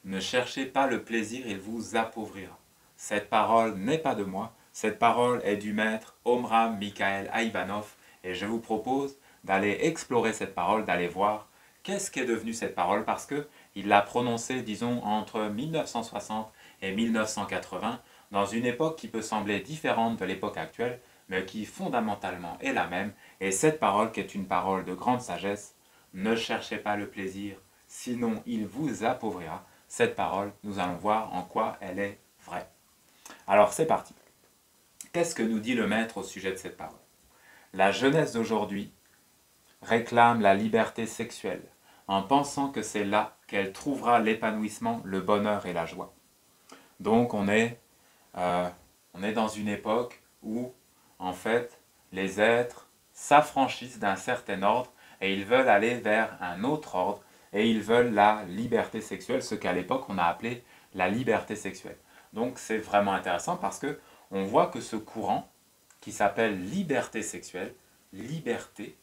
Ne cherchez pas le plaisir, il vous appauvrira. Cette parole n'est pas de moi, cette parole est du maître Omram Mikhaël Aïvanhov et je vous propose d'aller explorer cette parole, d'aller voir qu'est-ce qu'est devenu cette parole parce qu'il l'a prononcée, disons, entre 1960 et 1980 dans une époque qui peut sembler différente de l'époque actuelle mais qui fondamentalement est la même et cette parole qui est une parole de grande sagesse, ne cherchez pas le plaisir, sinon il vous appauvrira. Cette parole, nous allons voir en quoi elle est vraie. Alors c'est parti. Qu'est-ce que nous dit le maître au sujet de cette parole? La jeunesse d'aujourd'hui réclame la liberté sexuelle en pensant que c'est là qu'elle trouvera l'épanouissement, le bonheur et la joie. Donc on est dans une époque où en fait les êtres s'affranchissent d'un certain ordre et ils veulent aller vers un autre ordre et ils veulent la liberté sexuelle, ce qu'à l'époque on a appelé la liberté sexuelle. Donc c'est vraiment intéressant parce que on voit que ce courant qui s'appelle liberté sexuelle, liberté,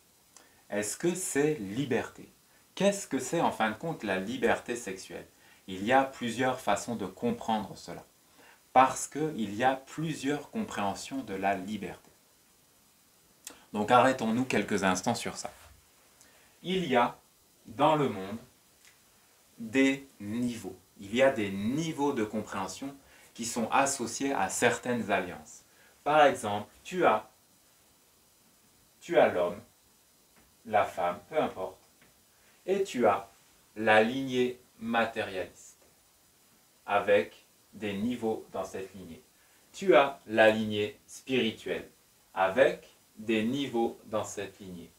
est-ce que c'est liberté? Qu'est-ce que c'est en fin de compte la liberté sexuelle? Il y a plusieurs façons de comprendre cela parce qu'il y a plusieurs compréhensions de la liberté. Donc arrêtons-nous quelques instants sur ça. Il y a dans le monde des niveaux. Il y a des niveaux de compréhension qui sont associés à certaines alliances. Par exemple, tu as l'homme, la femme, peu importe, et tu as la lignée matérialiste, avec des niveaux dans cette lignée. Tu as la lignée spirituelle, avec des niveaux dans cette lignée.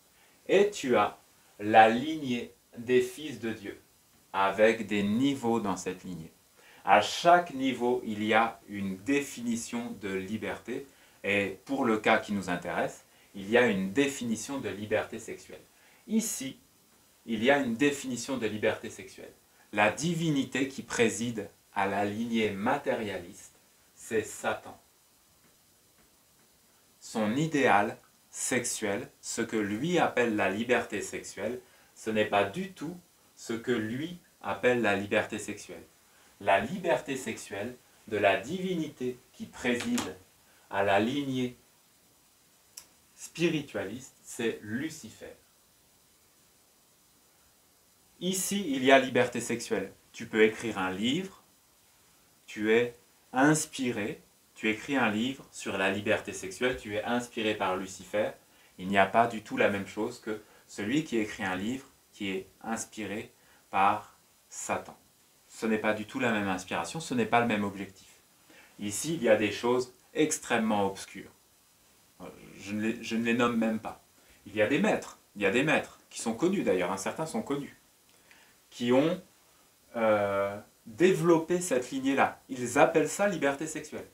Et tu as la lignée des fils de Dieu, avec des niveaux dans cette lignée. À chaque niveau, il y a une définition de liberté, et pour le cas qui nous intéresse, il y a une définition de liberté sexuelle. Ici, il y a une définition de liberté sexuelle. La divinité qui préside à la lignée matérialiste, c'est Satan. Son idéal sexuel, ce que lui appelle la liberté sexuelle, ce n'est pas du tout ce que lui appelle la liberté sexuelle. La liberté sexuelle de la divinité qui préside à la lignée spiritualiste, c'est Lucifer. Ici, il y a liberté sexuelle. Tu peux écrire un livre, tu es inspiré, tu écris un livre sur la liberté sexuelle, tu es inspiré par Lucifer. Il n'y a pas du tout la même chose que celui qui écrit un livre qui est inspiré par Satan. Ce n'est pas du tout la même inspiration, ce n'est pas le même objectif. Ici, il y a des choses extrêmement obscures. Je ne les nomme même pas. Il y a des maîtres qui sont connus d'ailleurs, certains sont connus, qui ont développé cette lignée-là. Ils appellent ça liberté sexuelle.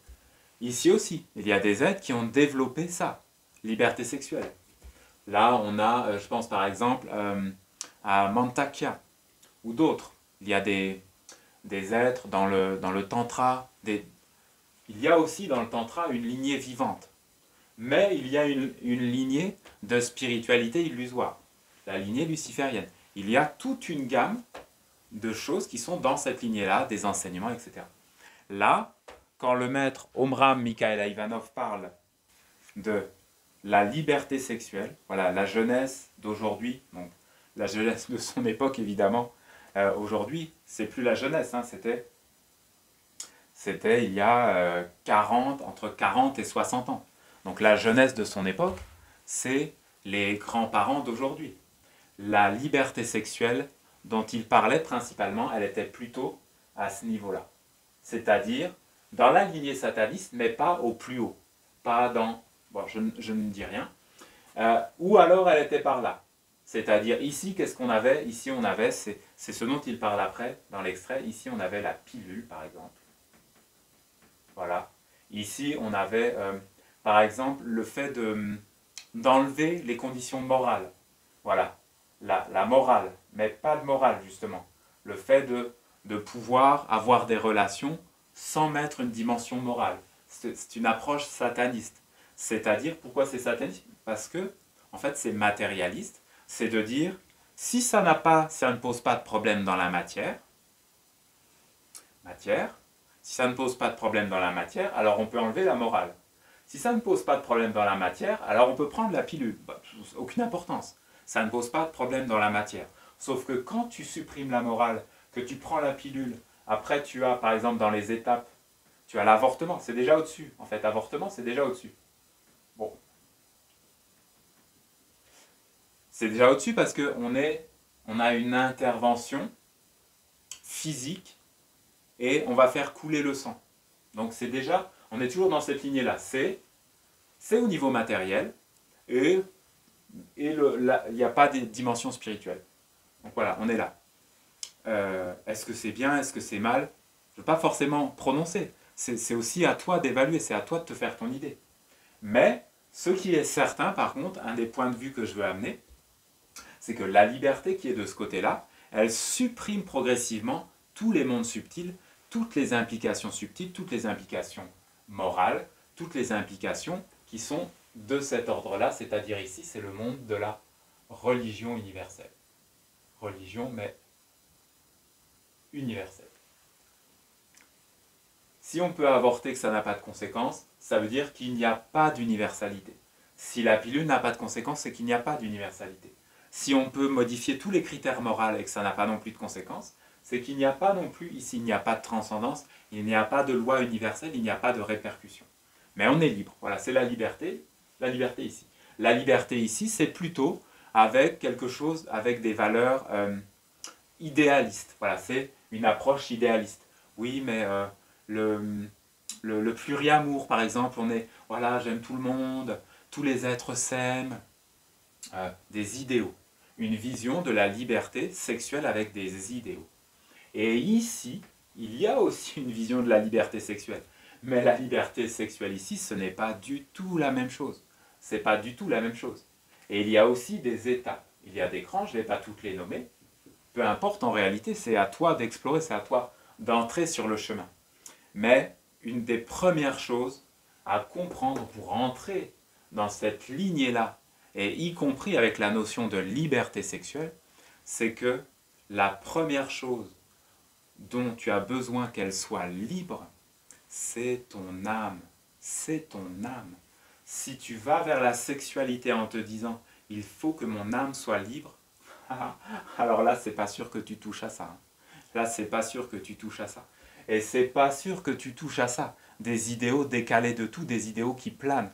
Ici aussi, il y a des êtres qui ont développé ça, liberté sexuelle. Là, on a, je pense par exemple à Mantakya ou d'autres. Il y a des êtres dans le tantra. Il y a aussi dans le tantra une lignée vivante. Mais il y a une lignée de spiritualité illusoire, la lignée luciférienne. Il y a toute une gamme de choses qui sont dans cette lignée-là, des enseignements, etc. Là, quand le maître Omram Mikhaël Aïvanhov parle de la liberté sexuelle, voilà, la jeunesse d'aujourd'hui, donc la jeunesse de son époque évidemment, aujourd'hui, c'est plus la jeunesse, hein, c'était il y a entre 40 et 60 ans. Donc la jeunesse de son époque, c'est les grands-parents d'aujourd'hui. La liberté sexuelle dont il parlait principalement, elle était plutôt à ce niveau-là. C'est-à-dire dans la lignée sataniste, mais pas au plus haut. Pas dans... Bon, je ne dis rien. Ou alors elle était par là. C'est-à-dire ici, qu'est-ce qu'on avait? Ici, on avait, c'est ce dont il parle après, dans l'extrait. Ici, on avait la pilule, par exemple. Voilà. Ici, on avait, par exemple, le fait d'enlever les conditions morales. Voilà. La morale, mais pas de morale, justement. Le fait de pouvoir avoir des relations sans mettre une dimension morale. C'est une approche sataniste. C'est-à-dire, pourquoi c'est sataniste? Parce que, en fait, c'est matérialiste. C'est de dire, si ça ne pose pas de problème dans la matière, matière. Si ça ne pose pas de problème dans la matière, alors on peut enlever la morale. Si ça ne pose pas de problème dans la matière, alors on peut prendre la pilule. Bah, aucune importance. Ça ne pose pas de problème dans la matière. Sauf que quand tu supprimes la morale, que tu prends la pilule, après tu as, par exemple, dans les étapes, tu as l'avortement, c'est déjà au-dessus. En fait, avortement, c'est déjà au-dessus. Bon. C'est déjà au-dessus parce qu'on a une intervention physique et on va faire couler le sang. Donc c'est déjà, on est toujours dans cette lignée-là. C'est au niveau matériel et il n'y a pas de dimension spirituelle. Donc voilà, on est là. Est-ce que c'est bien, est-ce que c'est mal? Je ne veux pas forcément prononcer. C'est aussi à toi d'évaluer, c'est à toi de te faire ton idée. Mais ce qui est certain, par contre, un des points de vue que je veux amener, c'est que la liberté qui est de ce côté-là, elle supprime progressivement tous les mondes subtils, toutes les implications subtiles, toutes les implications morales, toutes les implications qui sont de cet ordre-là, c'est-à-dire ici, c'est le monde de la religion universelle. Religion, mais universelle. Si on peut avorter que ça n'a pas de conséquences, ça veut dire qu'il n'y a pas d'universalité. Si la pilule n'a pas de conséquences, c'est qu'il n'y a pas d'universalité. Si on peut modifier tous les critères moraux et que ça n'a pas non plus de conséquences, c'est qu'il n'y a pas non plus, ici, il n'y a pas de transcendance, il n'y a pas de loi universelle, il n'y a pas de répercussion. Mais on est libre. Voilà, c'est la liberté ici. La liberté ici, c'est plutôt avec quelque chose, avec des valeurs idéalistes. Voilà, c'est une approche idéaliste. Oui, mais le pluriamour, par exemple, on est, voilà, j'aime tout le monde, tous les êtres s'aiment, des idéaux. Une vision de la liberté sexuelle avec des idéaux. Et ici, il y a aussi une vision de la liberté sexuelle. Mais la liberté sexuelle ici, ce n'est pas du tout la même chose. C'est pas du tout la même chose. Et il y a aussi des étapes. Il y a des crans, je ne vais pas toutes les nommer. Peu importe, en réalité, c'est à toi d'explorer, c'est à toi d'entrer sur le chemin. Mais une des premières choses à comprendre pour entrer dans cette lignée-là, et y compris avec la notion de liberté sexuelle, c'est que la première chose dont tu as besoin qu'elle soit libre, c'est ton âme. C'est ton âme. Si tu vas vers la sexualité en te disant « il faut que mon âme soit libre », alors là, c'est pas sûr que tu touches à ça. Là, c'est pas sûr que tu touches à ça. Et c'est pas sûr que tu touches à ça. Des idéaux décalés de tout, des idéaux qui planent.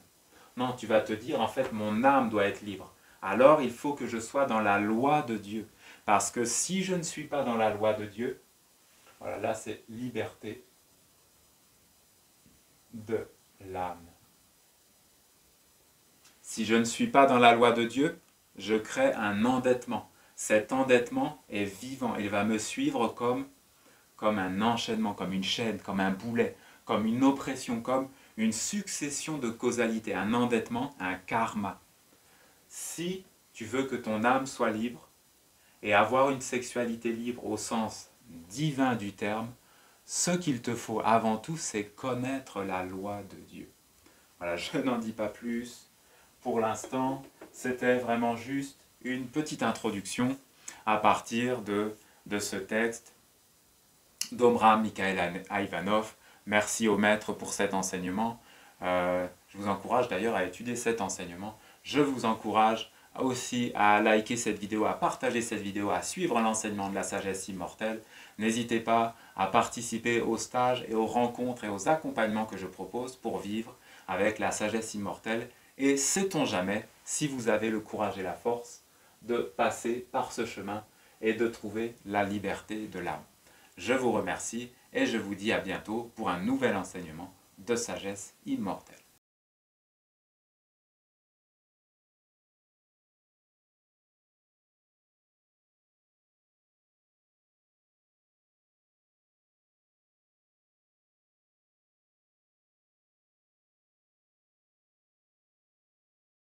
Non, tu vas te dire, en fait, mon âme doit être libre. Alors, il faut que je sois dans la loi de Dieu. Parce que si je ne suis pas dans la loi de Dieu, voilà, là, c'est liberté de l'âme. Si je ne suis pas dans la loi de Dieu, je crée un endettement. Cet endettement est vivant. Il va me suivre comme un enchaînement, comme une chaîne, comme un boulet, comme une oppression, comme une succession de causalité, un endettement, un karma. Si tu veux que ton âme soit libre et avoir une sexualité libre au sens divin du terme, ce qu'il te faut avant tout, c'est connaître la loi de Dieu. Voilà, je n'en dis pas plus. Pour l'instant, c'était vraiment juste une petite introduction à partir de ce texte d'Omram Mikhaël Ivanov. Merci au maître pour cet enseignement. Je vous encourage d'ailleurs à étudier cet enseignement. Je vous encourage aussi à liker cette vidéo, à partager cette vidéo, à suivre l'enseignement de la sagesse immortelle. N'hésitez pas à participer aux stages et aux rencontres et aux accompagnements que je propose pour vivre avec la sagesse immortelle. Et sait-on jamais si vous avez le courage et la force de passer par ce chemin et de trouver la liberté de l'âme. Je vous remercie et je vous dis à bientôt pour un nouvel enseignement de sagesse immortelle.